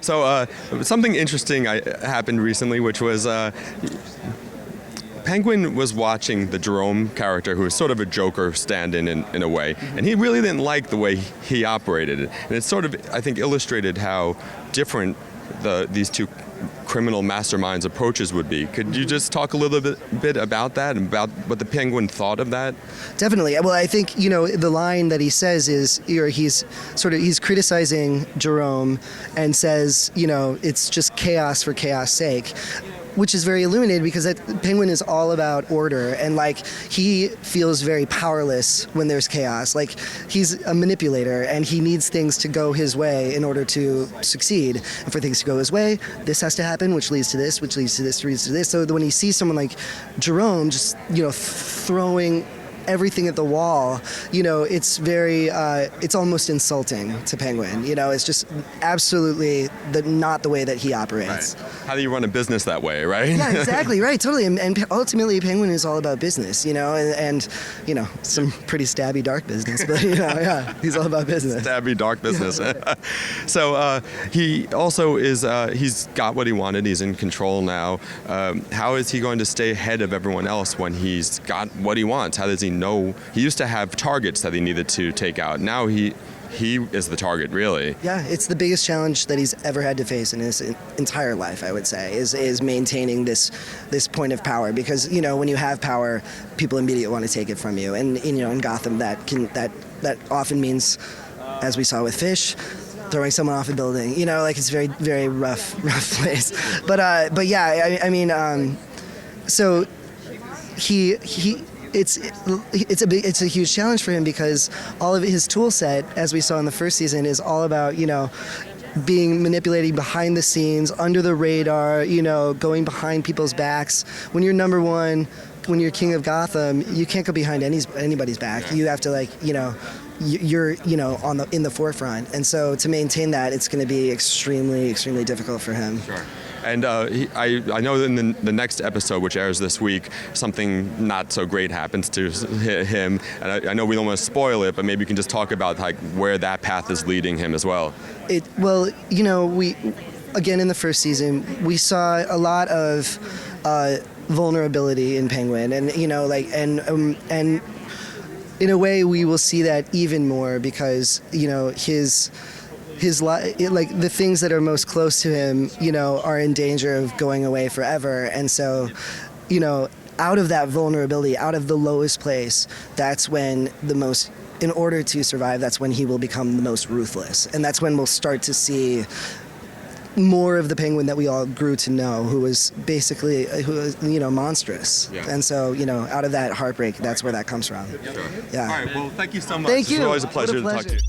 So something interesting happened recently, which was Penguin was watching the Jerome character, who is sort of a Joker stand-in in a way, and he really didn't like the way he operated. And it sort of, I think, illustrated how different these two criminal masterminds' approaches would be. Could you just talk a little bit about that and about what the Penguin thought of that? Definitely. Well, I think, the line that he says is, he's criticizing Jerome and says, it's just chaos for chaos sake, which is very illuminated because Penguin is all about order, and he feels very powerless when there's chaos. He's a manipulator and he needs things to go his way in order to succeed. And for things to go his way, this has to happen, which leads to this, which leads to this, leads to this. So when he sees someone like Jerome just, throwing everything at the wall, it's very, it's almost insulting to Penguin. It's just absolutely not the way that he operates. Right. How do you run a business that way, right? Yeah, exactly, right, totally. And ultimately, Penguin is all about business, and some pretty stabby, dark business, but, yeah, he's all about business. Stabby, dark business. So he also is, he's got what he wanted. He's in control now. How is he going to stay ahead of everyone else when he's got what he wants? How does he know? He used to have targets that he needed to take out. Now he is the target, really. Yeah, it's the biggest challenge that he's ever had to face in his entire life, I would say, is maintaining this point of power. Because, when you have power, people immediately want to take it from you. And, in Gotham, that often means, as we saw with Fish, throwing someone off a building. It's a very, very rough place. But yeah, I mean, so he it's a huge challenge for him because all of his tool set, as we saw in the first season, is all about being manipulating behind the scenes, under the radar, going behind people's backs. When you're number one, when you're king of Gotham, you can't go behind anybody's back. You have to you're in the forefront, and so to maintain that, it's going to be extremely, extremely difficult for him. Sure. And I know in the next episode, which airs this week, something not so great happens to him. And I know we don't want to spoil it, but maybe you can just talk about where that path is leading him as well. We again in the first season we saw a lot of vulnerability in Penguin, and and in a way we will see that even more because the things that are most close to him, are in danger of going away forever. And so, out of that vulnerability, out of the lowest place, that's when in order to survive, that's when he will become the most ruthless. And that's when we'll start to see more of the Penguin that we all grew to know, who was basically, monstrous. Yeah. And so, out of that heartbreak, that's where that comes from. Sure. Yeah. All right, well, thank you so much. Thank you. It's always a pleasure What a to talk to you.